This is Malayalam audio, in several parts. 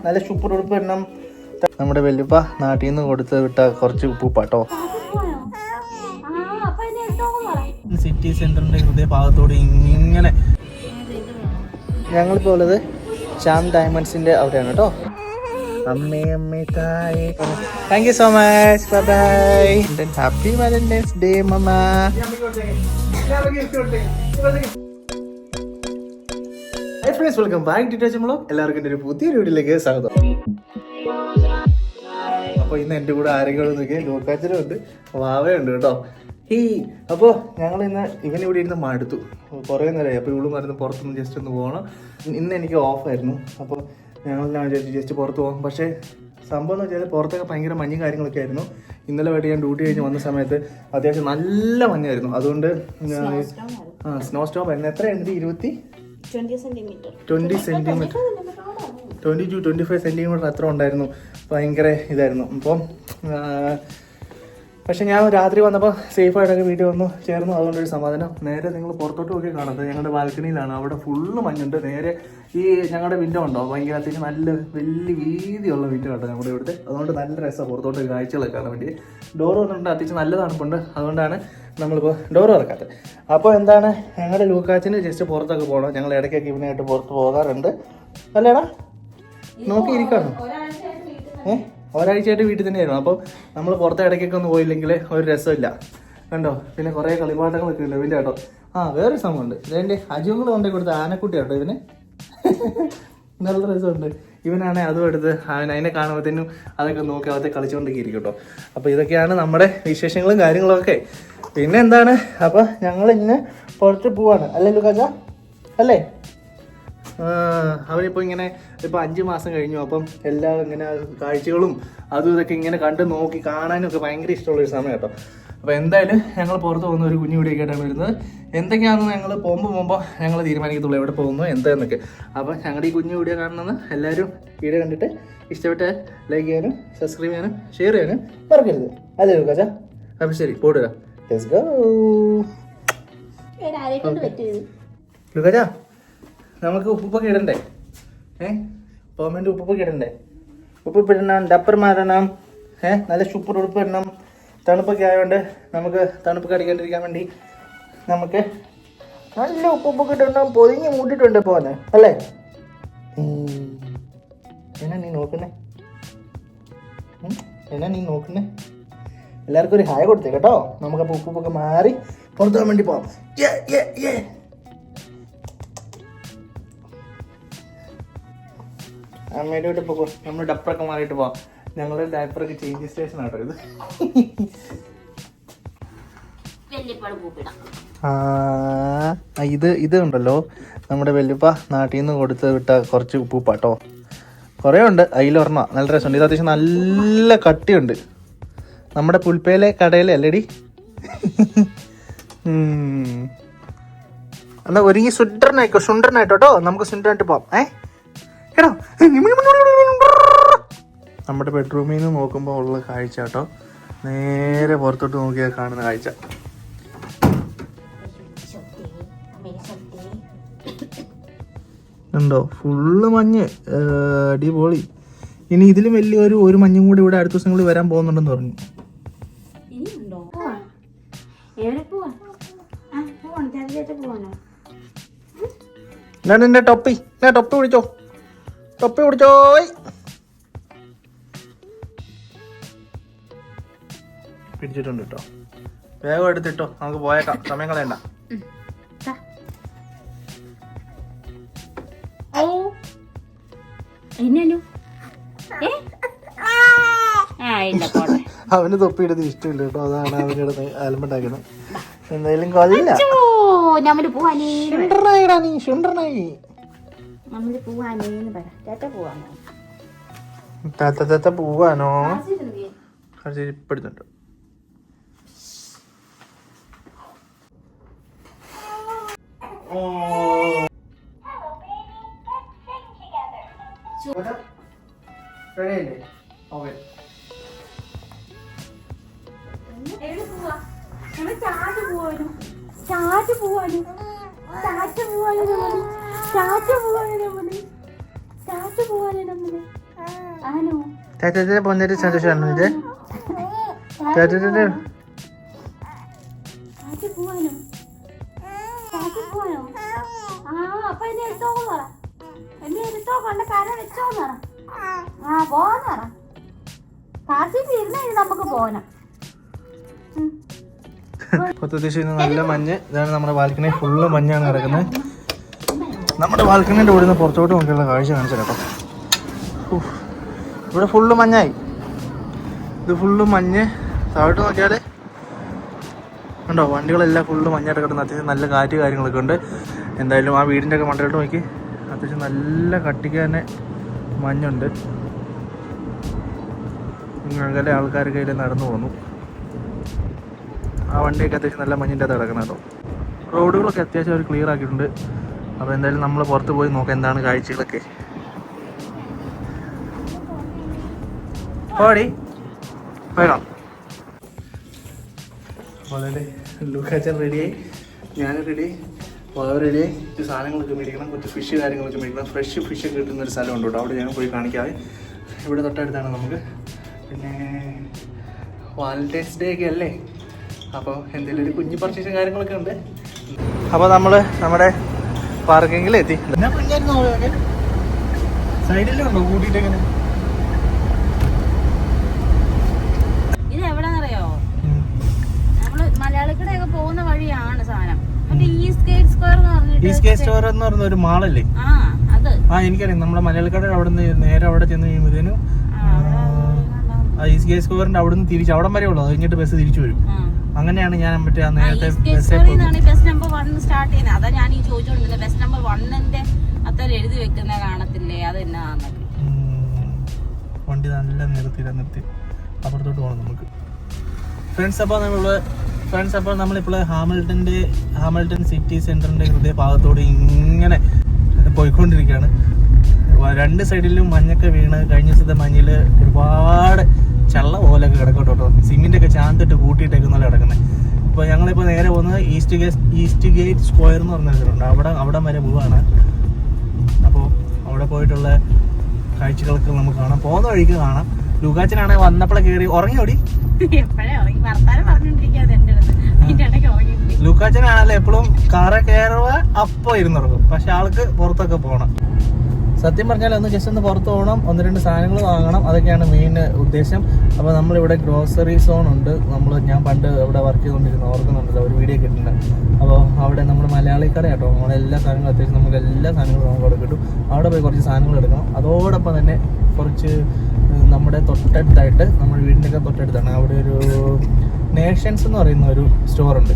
നല്ല സൂപ്പർ ഉടുപ്പ് എണ്ണം. നമ്മുടെ വല്യപ്പ നാട്ടിൽ നിന്ന് കൊടുത്ത് വിട്ട കുറച്ച് ഉപ്പുപ്പാട്ടോ. സിറ്റി സെന്ററിന്റെ ഹൃദയഭാഗത്തോട് ഇങ്ങനെ ഞങ്ങളിപ്പോൾ ഉള്ളത് ശ്യാം ഡയമണ്ട്സിന്റെ അവിടെയാണ് കേട്ടോ. അമ്മേ തായേ, thank you so much, bye bye, happy Valentine's day മമ്മ. Welcome back to touch. എല്ലാവർക്കും എൻ്റെ ഒരു പുതിയ വീഡിയോയിലേക്ക് സ്വാഗതം. അപ്പോൾ ഇന്ന് എൻ്റെ കൂടെ ആരെങ്കിലും നോക്കിയാൽ ലൂക്കാച്ചനും ഉണ്ട്, വാവയുണ്ട് കേട്ടോ. അപ്പോൾ ഞങ്ങൾ ഇന്ന് ഇവനിവിടെ ഇരുന്ന് മടുത്തു കുറേ നേരമായി. അപ്പോൾ ഇവള് മരുന്ന് പുറത്തുനിന്ന് ജസ്റ്റ് ഒന്ന് പോകണം. ഇന്ന് എനിക്ക് ഓഫായിരുന്നു. അപ്പോൾ ഞങ്ങളെല്ലാം വിചാരിച്ചു ജസ്റ്റ് പുറത്ത് പോകാം. പക്ഷേ സംഭവം എന്ന് വെച്ചാൽ പുറത്തൊക്കെ ഭയങ്കര മഞ്ഞ് കാര്യങ്ങളൊക്കെ ആയിരുന്നു. ഇന്നലെ വരെ ഞാൻ ഡ്യൂട്ടി കഴിഞ്ഞ് വന്ന സമയത്ത് അത്യാവശ്യം നല്ല മഞ്ഞായിരുന്നു. അതുകൊണ്ട് സ്നോ സ്റ്റോം ആയിരുന്നു. എത്രയാണ്? 20 സെൻറ്റിമീറ്റർ 20 to 25 സെൻറ്റിമീറ്റർ അത്ര ഉണ്ടായിരുന്നു. ഭയങ്കര ഇതായിരുന്നു. അപ്പം പക്ഷെ ഞാൻ രാത്രി വന്നപ്പോൾ സേഫായിട്ടൊക്കെ വീട്ടിൽ വന്നു ചേർന്നു. അതുകൊണ്ടൊരു സമാധാനം. നേരെ നിങ്ങൾ പുറത്തോട്ട് നോക്കി കാണുന്നത് ഞങ്ങളുടെ ബാൽക്കണിയിലാണ്. അവിടെ ഫുള്ള് മഞ്ഞുണ്ട്. നേരെ ഈ ഞങ്ങളുടെ വിൻഡോ ഉണ്ടോ, ഭയങ്കര അത്യാവശ്യം നല്ല വലിയ വീതിയുള്ള വിൻഡോ കേട്ടോ ഞങ്ങളുടെ ഇവിടുത്തെ. അതുകൊണ്ട് നല്ല രസമാണ് പുറത്തോട്ട് കാഴ്ചകളൊക്കെ കാണാൻ വേണ്ടി. ഡോറ് വന്നിട്ടുണ്ട്, അത്യാവശ്യം നല്ല തണുപ്പുണ്ട്. അതുകൊണ്ടാണ് നമ്മളിപ്പോൾ ഡോറ് തുറക്കാത്തത്. അപ്പോൾ എന്താണ്, ഞങ്ങളുടെ ലൂക്കാച്ചിന് ജസ്റ്റ് പുറത്തൊക്കെ പോകണം. ഞങ്ങൾ ഇടയ്ക്കൊക്കെ ഇവനായിട്ട് പുറത്ത് പോകാറുണ്ട്. അല്ലേടാ? നോക്കിയിരിക്കാണോ? ഒരാഴ്ചയായിട്ട് വീട്ടിൽ തന്നെയായിരുന്നു. അപ്പോൾ നമ്മൾ പുറത്തെ ഇടയ്ക്കൊക്കെ ഒന്ന് പോയില്ലെങ്കിൽ ഒരു രസമില്ല കണ്ടോ. പിന്നെ കുറേ കളിപ്പാട്ടങ്ങളൊക്കെ ഉണ്ട് ഇവൻ്റെ കേട്ടോ. വേറൊരു സംഭവമുണ്ട്, ഇതെൻ്റെ അജുങ്ങൾ കൊണ്ടേ കൊടുത്ത ആനക്കുട്ടി കേട്ടോ ഇവന്. നല്ല രസമുണ്ട്. ഇവനാണെ അതും എടുത്ത് അതിനെ കാണുമ്പോഴത്തേനും അതൊക്കെ നോക്കി അതൊക്കെ കളിച്ചുകൊണ്ടൊക്കെ ഇരിക്കും കേട്ടോ. അപ്പോൾ ഇതൊക്കെയാണ് നമ്മുടെ വിശേഷങ്ങളും കാര്യങ്ങളൊക്കെ. പിന്നെ എന്താണ്, അപ്പോൾ ഞങ്ങൾ ഇന്ന് പുറത്ത് പോവാണ് അല്ലേ ലുക്കാച്ച? അല്ലേ? അവനിപ്പോൾ ഇങ്ങനെ ഇപ്പോൾ 5 മാസം കഴിഞ്ഞു. അപ്പം എല്ലാം ഇങ്ങനെ കാഴ്ചകളും അതും ഇതൊക്കെ ഇങ്ങനെ കണ്ട് നോക്കി കാണാനും ഒക്കെ ഭയങ്കര ഇഷ്ടമുള്ളൊരു സമയം കേട്ടോ. അപ്പോൾ എന്തായാലും ഞങ്ങൾ പുറത്ത് പോകുന്ന ഒരു കുഞ്ഞു വീഡിയോ ആയിട്ടാണ് വരുന്നത്. എന്തൊക്കെയാണെന്ന് ഞങ്ങൾ പോകുമ്പോൾ ഞങ്ങൾ തീരുമാനിക്കത്തുള്ളൂ എവിടെ പോകുന്നു എന്താണെന്നൊക്കെ. അപ്പോൾ ഞങ്ങളുടെ ഈ കുഞ്ഞു വീഡിയോ കാണണമെന്ന് എല്ലാവരും വീഡിയോ കണ്ടിട്ട് ഇഷ്ടപ്പെട്ടാൽ ലൈക്ക് ചെയ്യാനും സബ്സ്ക്രൈബ് ചെയ്യാനും ഷെയർ ചെയ്യാനും മറക്കരുത്. അല്ലേ ലുക്കാച്ച? അപ്പോൾ ശരി പോടുക. Let's go. ലുക്കാച്ച, നമുക്ക് ഉപ്പൊക്കെ ഇടണ്ടേ? പോമേൻ്റെ ഉപ്പൊക്കെ ഇടണ്ടേ? ഉപ്പ് ഇടണം, ഡപ്പർ മാറണം, നല്ല സൂപ്പർ ഉടുപ്പ് ഇടണം. തണുപ്പൊക്കെ ആയതുകൊണ്ട് നമുക്ക് തണുപ്പ് കടിക്കാണ്ടിരിക്കാൻ വേണ്ടി നമുക്ക് നല്ല ഉപ്പൊക്കെ ഇടണം. പൊതിഞ്ഞ് മൂട്ടിട്ടുണ്ട് പോന്നെ അല്ലേ? എന്നാ നീ നോക്കുന്നേ? എല്ലാവർക്കും ഒരു ഹായ് കൊടുത്തേ കേട്ടോ. നമുക്കപ്പോൾ ഉപ്പൊക്കെ മാറി പുറത്തു പോകാൻ വേണ്ടി പോവാം. അമ്മയുടെ വീട്ടിൽ പോകും. നമ്മൾ ഡപ്പറൊക്കെ മാറിയിട്ട് പോവാം. ഞങ്ങളുടെ ഡയപ്പറൊക്കെ ചേഞ്ച് സ്റ്റേഷൻ ആട്ടോ ഇത്. ഇത് ഉണ്ടല്ലോ നമ്മുടെ വല്യപ്പ നാട്ടിൽ നിന്ന് കൊടുത്ത് വിട്ട കുറച്ച് ഉപ്പുപ്പാട്ടോ. കുറേ ഉണ്ട്, അതിലൊരെണ്ണ നല്ല രസമുണ്ട്. ഇത് അത്യാവശ്യം നല്ല കട്ടിയുണ്ട്. നമ്മുടെ പുൽപ്പയിലെ കടയിലെ അല്ലേടി? എന്നാ ഒരുങ്ങി സുണ്ടറിനായിട്ടോ. നമുക്ക് സുണ്ടറായിട്ട് പോവാം. നമ്മുടെ ബെഡ്റൂമിൽ നിന്ന് നോക്കുമ്പോൾ ഉള്ള കാഴ്ച കേട്ടോ. നേരെ പുറത്തോട്ട് നോക്കിയാൽ കാണുന്ന കാഴ്ച ഉണ്ടോ? ഫുള്ള് മഞ്ഞ്, അടിപൊളി. ഇനി ഇതിലും വലിയ ഒരു മഞ്ഞും കൂടി ഇവിടെ അടുത്ത ദിവസം കൂടി വരാൻ പോകുന്നുണ്ടെന്ന് പറഞ്ഞു. എന്താണ് എന്റെ ടൊപ്പി പിടിച്ചോ. പിടിച്ചിട്ടുണ്ട് കേട്ടോ. വേഗം എടുത്തിട്ടോ, നമുക്ക് പോയേക്കാം, സമയം കളയണ്ട. അവന് തൊപ്പി ഇടുന്നത് ഇഷ്ടമില്ല കേട്ടോ. അതാണ് അവനിടുന്നത് ആലമ്പുണ്ടാക്കുന്നത്. എന്തായാലും കൊല്ല പോവാനോ? ഇപ്പെടുന്നുണ്ട്. പോന്നിട്ട് സന്തോഷമാണ് ഇത്. നല്ല മഞ്ഞ്. ഇതാണ് നമ്മുടെ ബാൽക്കണി, ഫുള്ള് മഞ്ഞാണ് കിടക്കുന്നത്. നമ്മുടെ ബാൽക്കണിന്റെ ഇവിടെ നിന്ന് പുറത്തോട്ട് നോക്കിയുള്ള കാഴ്ച കാണിച്ചു കേട്ടോ. ഇവിടെ ഫുള്ള് മഞ്ഞായി. ഇത് ഫുള്ള് മഞ്ഞ്. താഴോട്ട് നോക്കിയാൽ ഉണ്ടോ, വണ്ടികളെല്ലാം ഫുള്ള് മഞ്ഞായിട്ട് കിടന്ന്. അത്യാവശ്യം നല്ല കാറ്റ് കാര്യങ്ങളൊക്കെ ഉണ്ട്. എന്തായാലും ആ വീടിൻ്റെ ഒക്കെ മണ്ടയിലോട്ട് നോക്കി അത്യാവശ്യം നല്ല കട്ടിക്ക് തന്നെ മഞ്ഞുണ്ട്. അകലെ ആൾക്കാരൊക്കെ അതിൽ നടന്നു പോന്നു. ആ വണ്ടിയൊക്കെ അത്യാവശ്യം നല്ല മഞ്ഞിൻ്റെ അകത്ത് കിടക്കണം കേട്ടോ. റോഡുകളൊക്കെ അത്യാവശ്യം അവർ ക്ലിയർ ആക്കിയിട്ടുണ്ട്. അപ്പോൾ എന്തായാലും നമ്മൾ പുറത്ത് പോയി നോക്കാം എന്താണ് കാഴ്ചകളൊക്കെ. ഓടി പോയിടാം. വളരെ ലുക്കാച്ചൻ റെഡിയായി, ഞാൻ റെഡിയായി, വാവ റെഡിയായി. കുറച്ച് സാധനങ്ങളൊക്കെ മേടിക്കണം, കുറച്ച് ഫിഷ് കാര്യങ്ങളൊക്കെ മേടിക്കണം. ഫ്രഷ് ഫിഷൊക്കെ കിട്ടുന്നൊരു സ്ഥലമുണ്ട് കേട്ടോ, അവിടെ ഞാൻ പോയി കാണിക്കാതെ. ഇവിടെ തൊട്ടടുത്താണ് നമുക്ക്. പിന്നെ വാലന്റൈൻസ് ഡേ ഒക്കെ അല്ലേ, അപ്പോൾ എന്തെങ്കിലും ഒരു കുഞ്ഞു പർച്ചേസും കാര്യങ്ങളൊക്കെ ഉണ്ട്. അപ്പോൾ നമ്മൾ നമ്മുടെ പാർക്കിങ്ങിലെത്തി. സൈഡിലും ഉണ്ടോ കൂട്ടിയിട്ടെങ്ങനെ? ഇത് എവിടെന്നറിയോ, നമ്മള് മലയാളിക്കടയൊക്കെ പോകുന്ന വഴിയാണ് സാധനം. ഈസ്റ്റ് ഗേറ്റ് സ്ക്വയർ എന്ന് പറഞ്ഞ ഒരു മാളല്ലേ? എനിക്കറിയാം. നമ്മുടെ മലയാളിക്കട അവിടെ നിന്ന് നേരെ അവിടെ ചെന്ന് കഴിയുമ്പോഴത്തേനും ഈസ്റ്റ് ഗേറ്റ് സ്ക്വയറിന്റെ അവിടെ നിന്ന് തിരിച്ച് അവിടം വരെ ഉള്ളൂ. അത് കഴിഞ്ഞിട്ട് ബസ് തിരിച്ചു വരും. അങ്ങനെയാണ് ഞാൻ മറ്റേ നേരത്തെ ബസ് നമ്പർ 1 സ്റ്റാർട്ട് ചെയ്യുന്നത്. അതാ ഞാൻ ഈ ചോദിച്ചോണ്ടിരുന്നത്. ബസ് നമ്പർ 1ന്റെ അത്ര എഴുതി വെക്കുന്ന കാണത്തില്ലേ, അത് എന്നാന്നൊക്കെ. വണ്ടി നല്ല നിർത്തി അപ്പുറത്തോട്ട് പോകണം നമുക്ക്. ഫ്രണ്ട്സ്, അപ്പോൾ നമ്മളിപ്പോൾ ഹാമിൽട്ടൺ സിറ്റി സെന്ററിന്റെ ഹൃദയഭാഗത്തോട് ഇങ്ങനെ പോയിക്കൊണ്ടിരിക്കുകയാണ്. രണ്ട് സൈഡിലും മഞ്ഞൊക്കെ വീണ് കഴിഞ്ഞ ദിവസത്തെ മഞ്ഞിൽ ഒരുപാട് ചള്ള പോലൊക്കെ കിടക്കട്ടോ. സിമെന്റ് ഒക്കെ ചാന്തിട്ട് കൂട്ടിയിട്ടേക്കുന്നല്ല കിടക്കുന്നത്. ഇപ്പോൾ ഞങ്ങളിപ്പോൾ നേരെ പോകുന്നത് ഈസ്റ്റ് ഗേറ്റ് സ്ക്വയർ എന്ന് പറഞ്ഞ സ്ഥലമുണ്ട്. അവിടെ വരെ പോവാണ്. അപ്പോൾ അവിടെ പോയിട്ടുള്ള കാഴ്ചകളൊക്കെ നമുക്ക് കാണാം. പോകുന്ന വഴിക്ക് കാണാം. ലുക്കാച്ചനാണെങ്കിൽ വന്നപ്പോഴേ കയറി ഉറങ്ങിയോടി. ലുക്കാച്ചനാണല്ലോ എപ്പോഴും കാറെ കയറുക അപ്പോൾ ഇരുന്നിറങ്ങും. പക്ഷെ ആൾക്ക് പുറത്തൊക്കെ പോകണം. സത്യം പറഞ്ഞാൽ ഒന്ന് പുറത്ത് പോകണം, 1-2 സാധനങ്ങൾ വാങ്ങണം. അതൊക്കെയാണ് മെയിൻ ഉദ്ദേശം. അപ്പോൾ നമ്മളിവിടെ ഗ്രോസറി സോൺ ഉണ്ട്. ഞാൻ പണ്ട് ഇവിടെ വർക്ക് ചെയ്തുകൊണ്ടിരുന്നു, ഓർക്കുന്നുണ്ടല്ലോ, ഒരു വീഡിയോ കിട്ടുന്നുണ്ട്. അപ്പോൾ അവിടെ നമ്മൾ മലയാളിക്കട കേട്ടോ. നമ്മുടെ എല്ലാ സാധനങ്ങളും അത്യാവശ്യം നമുക്ക് എല്ലാ സാധനങ്ങളും നമുക്ക് അവിടെ കിട്ടും. അവിടെ പോയി കുറച്ച് സാധനങ്ങൾ എടുക്കണം. അതോടൊപ്പം തന്നെ കുറച്ച് നമ്മുടെ തൊട്ടടുത്തായിട്ട്, നമ്മുടെ വീടിൻ്റെയൊക്കെ തൊട്ടടുത്താണ് അവിടെ ഒരു നേഷൻസ് എന്ന് പറയുന്ന ഒരു സ്റ്റോറുണ്ട്.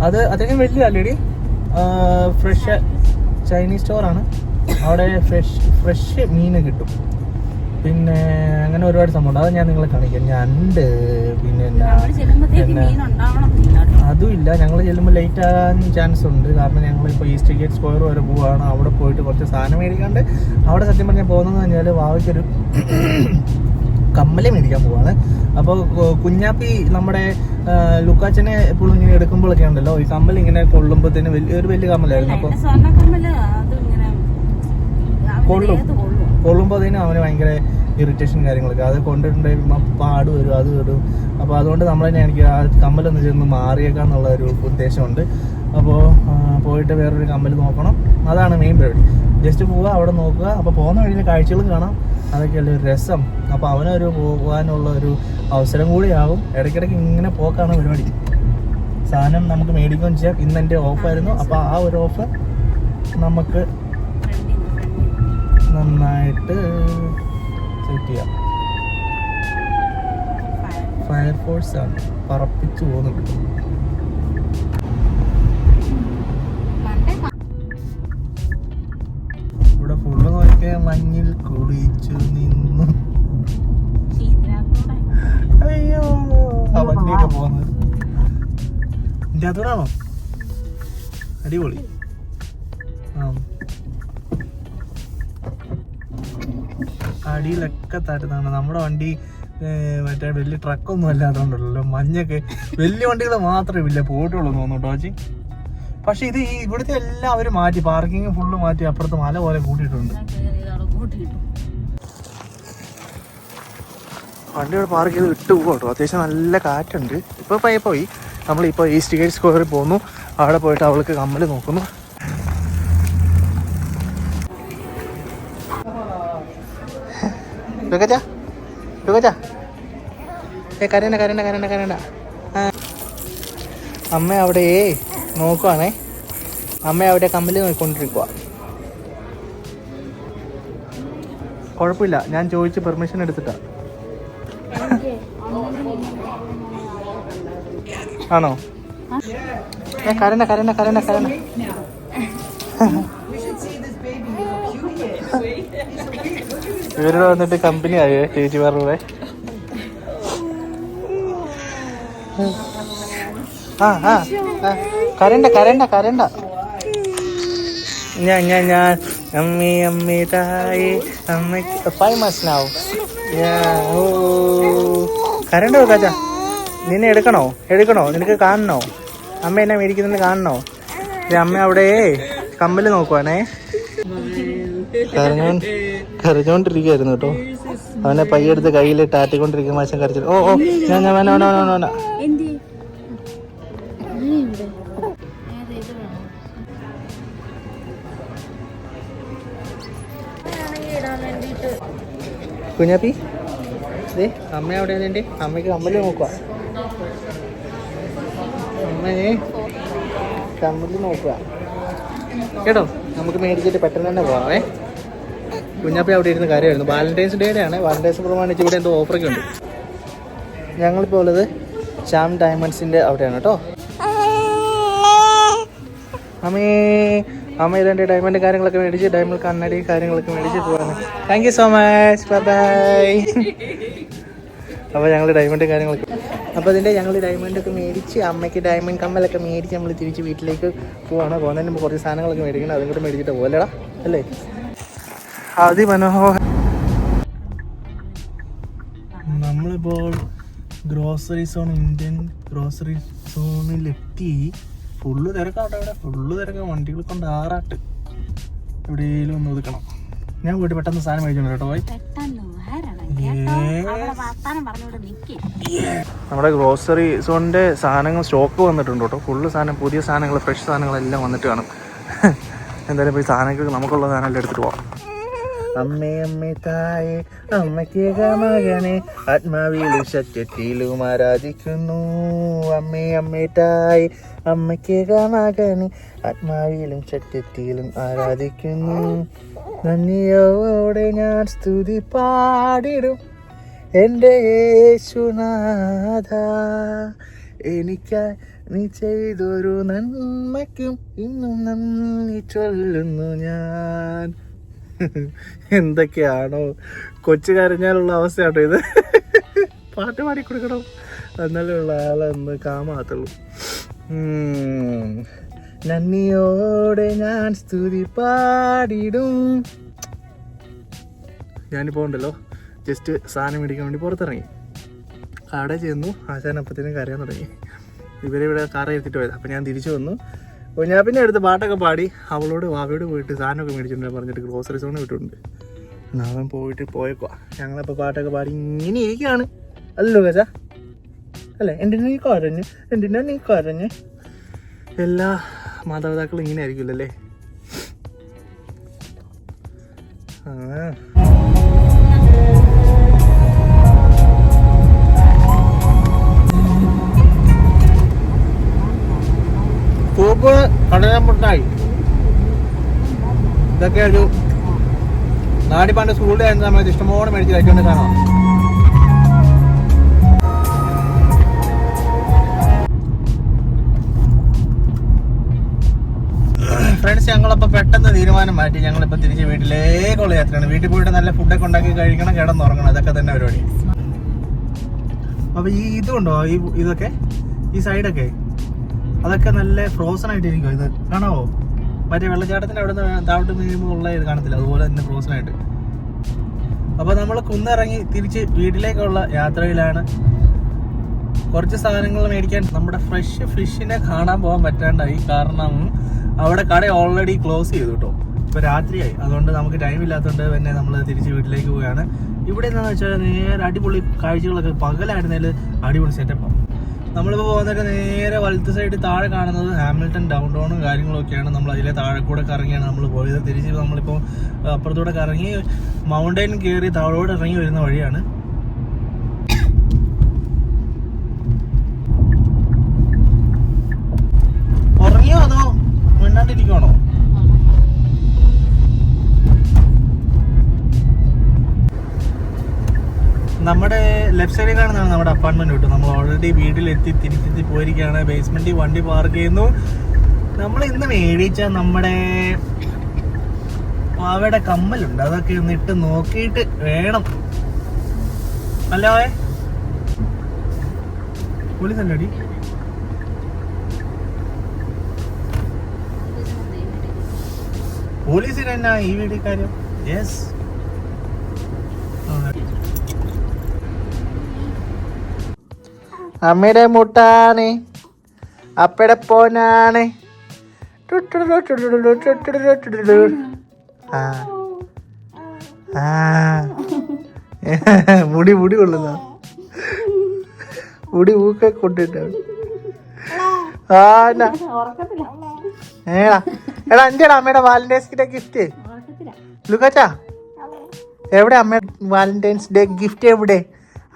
അത് അത്യാവശ്യം വലിയ അല്ലേടി, ഫ്രഷ് ചൈനീസ് സ്റ്റോറാണ്. അവിടെ ഫ്രഷ് മീന് കിട്ടും. പിന്നെ അങ്ങനെ ഒരുപാട് സംഭവം. അത് ഞാൻ നിങ്ങളെ കാണിക്കാം. ഞണ്ട്, പിന്നെ അതും ഇല്ല. ഞങ്ങൾ ചെല്ലുമ്പോൾ ലേറ്റ് ആകാൻ ചാൻസ് ഉണ്ട്. കാരണം ഞങ്ങളിപ്പോൾ ഈസ്റ്റ് ഗേറ്റ് സ്ക്വയർ വരെ പോവുകയാണ്. അവിടെ പോയിട്ട് കുറച്ച് സാധനം മേടിക്കാണ്ട് അവിടെ സത്യം പറഞ്ഞാൽ പോകുന്നതെന്ന് പറഞ്ഞാൽ വാവയ്ക്കൊരു കമ്മല് മേടിക്കാൻ പോവാണ്. അപ്പോൾ കുഞ്ഞാപ്പി നമ്മുടെ ലുക്കാച്ചനെ എപ്പോഴും ഇങ്ങനെ എടുക്കുമ്പോഴൊക്കെ ഉണ്ടല്ലോ, ഈ കമ്മൽ ഇങ്ങനെ കൊള്ളുമ്പോഴത്തേന് വലിയ കമ്മലായിരുന്നു. അപ്പോൾ കൊള്ളുമ്പോഴത്തേനും അവന് ഭയങ്കര ഇറിറ്റേഷൻ കാര്യങ്ങളൊക്കെ. അത് കൊണ്ടിട്ടുണ്ടെങ്കിൽ പാട് വരും, അത് വരും. അപ്പോൾ അതുകൊണ്ട് നമ്മൾ തന്നെ എനിക്ക് ആ കമ്മലൊന്ന് ചെന്ന് മാറിയേക്കാന്നുള്ള ഒരു ഉദ്ദേശമുണ്ട്. അപ്പോൾ പോയിട്ട് വേറൊരു കമ്മൽ നോക്കണം. അതാണ് മെയിൻ പരിപാടി. ജസ്റ്റ് പോവുക, അവിടെ നോക്കുക. അപ്പോൾ പോകുന്ന വഴിയിൽ കാഴ്ചകളും കാണാം. അതൊക്കെയല്ലേ ഒരു രസം. അപ്പോൾ അവനൊരു പോകാനുള്ള ഒരു അവസരം കൂടിയാകും. ഇടയ്ക്കിടയ്ക്ക് ഇങ്ങനെ പോക്കാണ് പരിപാടി. സാധനം നമുക്ക് മേടിക്കുകയും ചെയ്യാം. ഇന്ന് എൻ്റെ ഓഫായിരുന്നു. അപ്പോൾ ആ ഒരു ഓഫർ നമുക്ക് നന്നായിട്ട് സെറ്റ് ചെയ്യാം. ഫയർഫോഴ്സ് ആണ്, പറപ്പിച്ചു പോകുന്നുണ്ട്. ഇവിടെ ഫുള്ള് നോക്കിയാൽ മഞ്ഞിൽ കുളിച്ചു നിന്നു. അയ്യോ, ആ വണ്ടിയൊക്കെ പോകുന്നത് ഇതിൻ്റെ അകത്തോടാണോ? അടിപൊളി. അടിയിലൊക്കെ തട്ടുന്നതാണ്. നമ്മുടെ വണ്ടി മറ്റേ വലിയ ട്രക്കൊന്നും അല്ലാത്തതുകൊണ്ടല്ലോ മഞ്ഞൊക്കെ. വലിയ വണ്ടികൾ മാത്രമേ ഇല്ല പോയിട്ടുള്ളൂ തോന്നുന്നു ടോച്ചി. പക്ഷെ ഇത് ഇവിടുത്തെ എല്ലാം അവർ മാറ്റി, പാർക്കിങ് ഫുള്ള് മാറ്റി അപ്പുറത്ത് മല പോലെ കൂട്ടിയിട്ടുണ്ട്. വണ്ടി ഇവിടെ പാർക്ക് ചെയ്ത് വിട്ടു പോകും കേട്ടോ. അത്യാവശ്യം നല്ല കാറ്റുണ്ട്. ഇപ്പോൾ പയ്യെ പോയി. നമ്മളിപ്പോൾ ഈസ്റ്റ് ഗേറ്റ് സ്ക്വയറിൽ പോകുന്നു. അവിടെ പോയിട്ട് അവൾക്ക് കമ്മൽ നോക്കുന്നു. ലുക്കാച്ചാ കരണ്ട. അമ്മ അവിടെ നോക്കുവാണേ. അമ്മ അവിടെ കമ്മല് നോക്കിക്കൊണ്ടിരിക്കുക. കുഴപ്പമില്ല, ഞാൻ ചോദിച്ച് പെർമിഷൻ എടുത്തിട്ടാ. ആണോ? കരണ്ട. ഇവരോട് വന്നിട്ട് കമ്പനി ആയേ ചേച്ചിമാരുടെ. കരണ്ട. ഞാൻ അമ്മി തായി അമ്മയ്ക്ക് ഫേമസ് നാവും. കരണ്ടോ കാച്ച? നിന്നെ എടുക്കണോ? നിനക്ക് കാണണോ? അമ്മ എന്നെ മേടിക്കുന്നതിന് കാണണോ? അമ്മ അവിടെ കമ്മല് നോക്കുവാണേ. കരഞ്ഞോണ്ടിരിക്കുകയായിരുന്നു കേട്ടോ. അവനെ പയ്യെടുത്ത് കയ്യിൽ ടാറ്റിക്കൊണ്ടിരിക്കുന്ന മാസം കരച്ചു. ഓ ഞാൻ കുഞ്ഞാപ്പി അമ്മ അവിടെ ഉണ്ട്. അമ്മയ്ക്ക് കമ്മല് നോക്കുക. അമ്മയെ കമ്മല് നോക്കുക കേട്ടോ. നമുക്ക് മേടിച്ചിട്ട് പെട്ടെന്ന് തന്നെ പോകാമേ. കുഞ്ഞാപ്പി അവിടെ ഇരുന്ന് കാര്യമായിരുന്നു. വാലന്റൈൻസ് ഡേയുടെ ആണ്. വാലന്റൈൻസ് പ്രമാണിച്ച് ഇവിടെ എന്തോ ഓഫറൊക്കെ ഉണ്ട്. ഞങ്ങളിപ്പോൾ ഉള്ളത് ശ്യാം ഡയമണ്ട്സിൻ്റെ അവിടെയാണ് കേട്ടോ. അമ്മ ഇതെൻ്റെ ഡയമണ്ട് കാര്യങ്ങളൊക്കെ മേടിച്ച്, ഡയമണ്ട് കണ്ണടി കാര്യങ്ങളൊക്കെ മേടിച്ച് പോവാണ്. Thank you so much, bye. അപ്പോൾ ഞങ്ങൾ ഡയമണ്ട് കാര്യങ്ങളൊക്കെ, അപ്പോൾ അതിൻ്റെ ഞങ്ങൾ ഡയമണ്ടൊക്കെ മേടിച്ച് അമ്മയ്ക്ക് ഡയമണ്ട് കമ്മലൊക്കെ മേടിച്ച് നമ്മൾ തിരിച്ച് വീട്ടിലേക്ക് പോകുന്നതിന് മുമ്പ് കുറച്ച് സാധനങ്ങളൊക്കെ മേടിക്കണം. അതും കൂടെ മേടിച്ചിട്ട് പോകലടാ അല്ലേ. അതിമനോഹരം. നമ്മളിപ്പോൾ ഗ്രോസറി സോൺ, ഇന്ത്യൻ ഗ്രോസറി സോണിലെത്തി. ഫുള്ള് തിരക്കാട്ടോ ഇവിടെ. ഫുള്ള് തിരക്കാ. വണ്ടികൾ കൊണ്ട് ആറാട്ട്. എവിടെയെങ്കിലും ഒന്ന് ഒതുക്കണം. ഞാൻ പോയിട്ട് പെട്ടെന്ന് സാധനം മേടിച്ചോണ്ട് കേട്ടോ. പോയി നമ്മുടെ ഗ്രോസറി സോണിൻ്റെ സാധനങ്ങൾ സ്റ്റോക്ക് വന്നിട്ടുണ്ട് കേട്ടോ. ഫുള്ള് സാധനം, പുതിയ സാധനങ്ങൾ, ഫ്രഷ് സാധനങ്ങളെല്ലാം വന്നിട്ട് കാണും. എന്തായാലും പോയി സാധനങ്ങൾ നമുക്കുള്ള സാധനമെല്ലാം എടുത്തിട്ട് പോകാം. അമ്മേ തായേ അമ്മയ്ക്കേക മകനെ ആത്മാവിലും സത്യത്തിലും ആരാധിക്കുന്നു. അമ്മേ തായേ അമ്മയ്ക്കേക മകനെ ആത്മാവിലും സത്യത്തിലും ആരാധിക്കുന്നു. നന്ദിയോടെ ഞാൻ സ്തുതി പാടിടും എൻ്റെ യേശുനാഥ. എനിക്കായി നീ ചെയ്തൊരു നന്മയ്ക്കും ഇന്നും നന്ദി ചൊല്ലുന്നു ഞാൻ. എന്തൊക്കെയാണോ കൊച്ചു കരഞ്ഞാലുള്ള അവസ്ഥയാട്ടോ ഇത്. പാട്ട് പാടിക്കൊടുക്കണം, എന്നാലേ ഉള്ള ആളെന്ന് കാമാത്തുള്ളൂ. നന്ദിയോടെ ഞാൻ സ്തുതി പാടിടും. ഞാനിപ്പോൾ ഉണ്ടല്ലോ ജസ്റ്റ് സാധനം മേടിക്കാൻ വേണ്ടി പുറത്തിറങ്ങി. അവിടെ ചെന്നു. ആശാൻ അപ്പത്തേനും കരയാൻ തുടങ്ങി. ഇവരിവിടെ കാർ എടുത്തിട്ട് പോയത്. അപ്പം ഞാൻ തിരിച്ചു വന്നു. ഞാൻ പിന്നെ അടുത്ത് പാട്ടൊക്കെ പാടി അവളോട് വാവയോട് പോയിട്ട് സാധനമൊക്കെ മേടിച്ചിട്ടുണ്ട് പറഞ്ഞിട്ട് ഗ്രോസറി സോണിൽ വിട്ടിട്ടുണ്ട്. അവൻ പോയേക്കുവാ. ഞങ്ങളപ്പോൾ പാട്ടൊക്കെ പാടി ഇങ്ങനെ ഇരിക്കുകയാണ്. അല്ലല്ലോ കച്ചാ അല്ലേ? എന്തിനാ നീ കരഞ്ഞ്? എല്ലാ മാതാപിതാക്കളും ഇങ്ങനെ ആയിരിക്കുമല്ലോ അല്ലേ? പൂപ്പ് കടലമുട്ടായി ഇതൊക്കെ ഒരു നാടി പണ്ട് സ്കൂളിൽ ആയിരുന്നു സമയത്ത് ഇഷ്ടംപോലെ മേടിച്ച് കഴിച്ചുകൊണ്ട് കാണാം. ഫ്രണ്ട്സ്, ഞങ്ങളപ്പോൾ പെട്ടെന്ന് തീരുമാനം മാറ്റി. ഞങ്ങളിപ്പോൾ തിരിച്ച് വീട്ടിലേക്കുള്ള യാത്രയാണ്. വീട്ടിൽ പോയിട്ട് നല്ല ഫുഡൊക്കെ ഉണ്ടാക്കി കഴിക്കണം, കിടന്നുറങ്ങണം. അതൊക്കെ തന്നെ പരിപാടി. അപ്പോൾ ഈ ഇതുണ്ടോ, ഇതൊക്കെ ഈ സൈഡൊക്കെ അതൊക്കെ നല്ല ഫ്രോസൺ ആയിട്ടിരിക്കും. ഇത് കാണാവോ? മറ്റേ വെള്ളച്ചാട്ടത്തിൻ്റെ അവിടെ നിന്ന് താഴോട്ട് വീഴുമ്പോൾ ഉള്ള ഇത് കാണത്തില്ല, അതുപോലെ തന്നെ ഫ്രോസൺ ആയിട്ട്. അപ്പോൾ നമ്മൾ കുന്നിറങ്ങി തിരിച്ച് വീട്ടിലേക്കുള്ള യാത്രയിലാണ്. കുറച്ച് സാധനങ്ങൾ മേടിക്കാൻ നമ്മുടെ ഫ്രഷ് ഫിഷിനെ കാണാൻ പോകാൻ പറ്റാണ്ടായി. കാരണം അവിടെ കട ഓൾറെഡി ക്ലോസ് ചെയ്തു കേട്ടോ. ഇപ്പോൾ രാത്രിയായി, അതുകൊണ്ട് നമുക്ക് ടൈം ഇല്ലാത്തതുകൊണ്ട് തന്നെ നമ്മൾ തിരിച്ച് വീട്ടിലേക്ക് പോവുകയാണ്. ഇവിടെ എന്താണെന്ന് വെച്ചാൽ നേരെ അടിപൊളി കാഴ്ചകളൊക്കെ, പകലായിരുന്നേൽ അടിപൊളി സെറ്റപ്പാണ്. നമ്മളിപ്പോൾ പോകുന്നതൊക്കെ നേരെ വലത്ത് സൈഡ് താഴെ കാണുന്നത് ഹാമിൽട്ടൺ ഡൗൺ ടൗണും കാര്യങ്ങളൊക്കെയാണ്. നമ്മൾ അതിലെ താഴെ കൂടെ കറങ്ങിയാണ് നമ്മൾ പോയത്. തിരിച്ച് നമ്മളിപ്പോൾ അപ്പുറത്തൂടെ കറങ്ങി മൗണ്ടൈൻ കയറി താഴോട്ട് ഇറങ്ങി വരുന്ന വഴിയാണ്. ഉറങ്ങിയോ അതോ മിണ്ടാണ്ടിരിക്കുവാണോ? നമ്മുടെ ലെഫ്റ്റ് സൈഡിൽ കാണുന്നതാണ് നമ്മുടെ അപ്പാർട്ട്മെന്റ് കിട്ടും. നമ്മൾ ഓൾറെഡി വീട്ടിലെത്തി തിരിച്ചെത്തി പോയിരിക്കുകയാണ്. ബേസ്മെന്റിൽ വണ്ടി പാർക്ക് ചെയ്യുന്നു. നമ്മൾ ഇന്ന് മേടിച്ച നമ്മുടെ വാവയുടെ കമ്മലുണ്ട്, അതൊക്കെ ഒന്ന് ഇട്ട് നോക്കിയിട്ട് വേണം. അല്ലോ പോലീസല്ലടി, പോലീസിന് എന്നാ ഈ വീട്ടിൽ കാര്യം? യെസ്, അമ്മയുടെ മുട്ടാണ്, അപ്പയുടെ പോനാണ്. മുടി മുടി കൊള്ളുന്ന മുടി ഊക്കെ കൊണ്ടിട്ടാണ്. എടാ എന്തിനാ അമ്മയുടെ വാലന്റൈൻസ് ഡേ ഗിഫ്റ്റ്? ലുക്കാച്ചാ എവിടെ അമ്മ വാലന്റൈൻസ് ഡേ ഗിഫ്റ്റ്? എവിടെ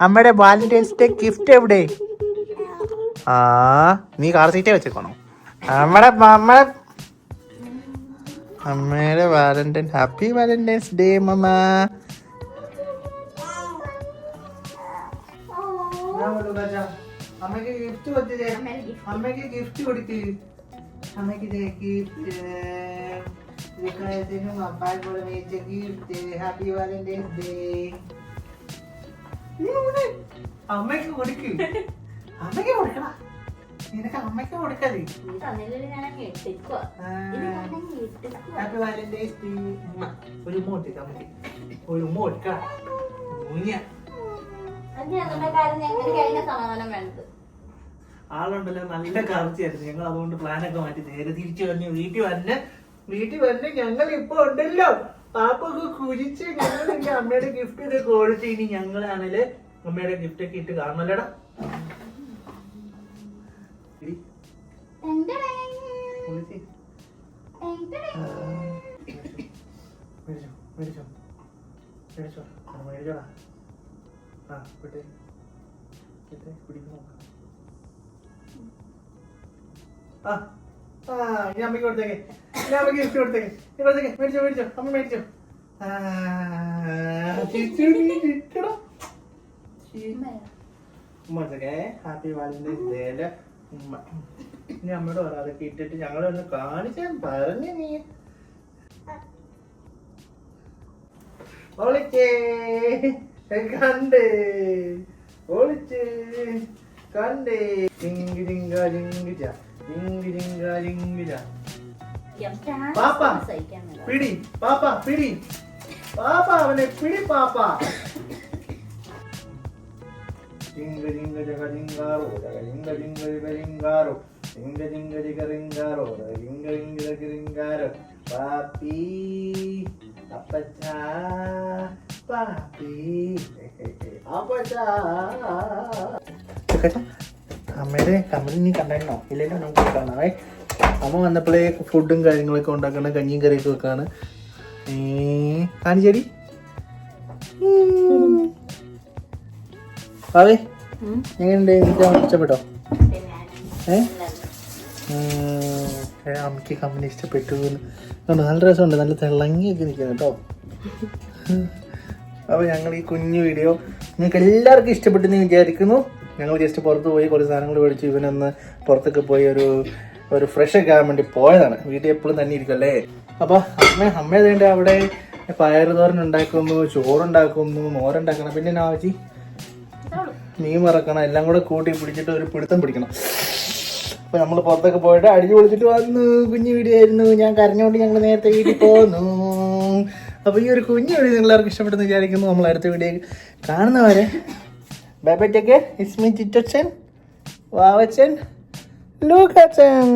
അമ്മയുടെ വാലന്റൈൻസ് ഡേ ഗിഫ്റ്റ് എവിടെ? ആ നീ കാർ സീറ്റേ വെച്ചേക്കണോ? അമ്മയുടെ വാലന്റൈൻ, ഹാപ്പി വാലന്റൈൻസ് ഡേ മമ്മ. അമ്മക്ക് ഗിഫ്റ്റ് കൊടുത്തേ, അമ്മക്ക് ഗിഫ്റ്റ് കൊടുക്ക്. അമ്മക്ക് gift, gift, happy Valentine's day. അമ്മക്ക് കൊടുക്ക്, അമ്മക്ക് കൊടുക്കണ, നിനക്ക് അമ്മക്ക് കൊടുക്കല്. Happy Valentine's day. ഒരു മോട്ട് അമ്മക്ക്, ഒരു മോട്ട് ആളുണ്ടല്ലോ നല്ല കറച്ചിയായിരുന്നു. ഞങ്ങൾ അതുകൊണ്ട് പ്ലാനൊക്കെ മാറ്റി നേരെ തിരിച്ചു വന്നു. വീട്ടിൽ വന്ന് ഞങ്ങൾ ഇപ്പൊ ഉണ്ടല്ലോ പാപ്പൊക്കെ കുരിച്ച് ഞങ്ങൾ എന്റെ അമ്മയുടെ ഗിഫ്റ്റ് ഇത് കൊടുത്ത്. ഇനി ഞങ്ങളാണേല് അമ്മയുടെ ഗിഫ്റ്റ് ഒക്കെ ഇട്ട് കാണണല്ലേടാ. മേടിച്ചോടാ. ആ വിട്ടേ പിടിക്കുന്നു. ആ ആ ഇനി അമ്മയ്ക്ക് കൊടുത്തേക്കെ, ഇനി അമ്മയ്ക്ക് ഗിഫ്റ്റ് കൊടുത്തേക്കെ. നീ കൊടുത്തേക്കെ, മേടിച്ചോ മേടിച്ചോ, അമ്മ മേടിച്ചോ. ഉമ്മക്കെ ഹാപ്പി വാലന്റൈൻസ് ഡേയുടെ ഉമ്മ. ഇനി അമ്മയോട് പറ അതൊക്കെ ഇട്ടിട്ട് ഞങ്ങളെ ഒന്ന് കാണിച്ചാൻ പറഞ്ഞു. നീ ഒളിച്ചേ കണ്ടേ, ഒളിച്ചേ കണ്ടേ. ജിങ്കി ജിങ്ക ജിങ്കിച്ച, ജിങ്കി ജിങ്ക ജിങ്കിച്ച. പാപ്പ പിടി, പാപ്പ പിടി, പാപ്പ അവനെ പിടി പാപ്പ. ജിങ്ക ജിങ്ക ജഗ ജിങ്കാറോ, ജഗ ജിങ്ക ജിങ്ക ജഗ ജിങ്കാറോ, ജിങ്ക ജിങ്ക ജഗ ജിങ്കാറോ, ജിങ്ക ജിങ്ക ജഗ ജിങ്കാറോ. പാപ്പി അപ്പച്ചാ, പാപ്പി അപ്പച്ചാ. അമ്മയുടെ കമ്പനി നീ കണ്ടോ? ഇല്ലല്ലോ, നമുക്ക് കാണാവേ. അമ്മ വന്നപ്പോഴേ ഫുഡും കാര്യങ്ങളൊക്കെ ഉണ്ടാക്കണ, കഞ്ഞിയും കറിയൊക്കെ വെക്കാണ്. കാണിച്ചേടി അവേ എങ്ങനെയുണ്ട്? എനിക്ക് ഇഷ്ടപ്പെട്ടോ? അമ്മയ്ക്ക് കമ്പനി ഇഷ്ടപ്പെട്ടു. നല്ല രസമുണ്ട്, നല്ല തിളങ്ങിയൊക്കെ നിൽക്കുന്നു കേട്ടോ. അപ്പോൾ ഞങ്ങൾ ഈ കുഞ്ഞു വീഡിയോ നിങ്ങൾക്ക് എല്ലാവർക്കും ഇഷ്ടപ്പെട്ടെന്ന് വിചാരിക്കുന്നു. ഞങ്ങൾ ജസ്റ്റ് പുറത്ത് പോയി കുറച്ച് സാധനങ്ങൾ മേടിച്ചു. ഇവനൊന്ന് പുറത്തൊക്കെ പോയി ഒരു ഫ്രഷ് ഒക്കെ ആകാൻ വേണ്ടി പോയതാണ്. വീട്ടിൽ എപ്പോഴും തന്നെ ഇരിക്കുമല്ലേ. അപ്പോൾ അമ്മ വേണ്ട അവിടെ പയറുതോരൻ ഉണ്ടാക്കുന്നു, ചോറുണ്ടാക്കുന്നു, മോരുണ്ടാക്കണം, പിന്നെ ആവശ്യ മീൻ മറക്കണം, എല്ലാം കൂടെ കൂട്ടി പിടിച്ചിട്ട് ഒരു പിടുത്തം പിടിക്കണം. അപ്പോൾ നമ്മൾ പുറത്തൊക്കെ പോയിട്ട് അടിച്ചു പൊളിച്ചിട്ട് വന്നു. കുഞ്ഞു വീഡിയോ ആയിരുന്നു. ഞാൻ കരഞ്ഞുകൊണ്ട് ഞങ്ങൾ നേരത്തെ വീട്ടിൽ പോന്നു. അപ്പോൾ ഈ ഒരു കുഞ്ഞു വീഡിയോ നിങ്ങളെല്ലാവർക്കും ഇഷ്ടപ്പെട്ടെന്ന് വിചാരിക്കുന്നു. നമ്മൾ അടുത്ത വീഡിയോ കാണുന്നവരെ bye bye, take care. It's me Chittachan, Vavachan, Lukachan.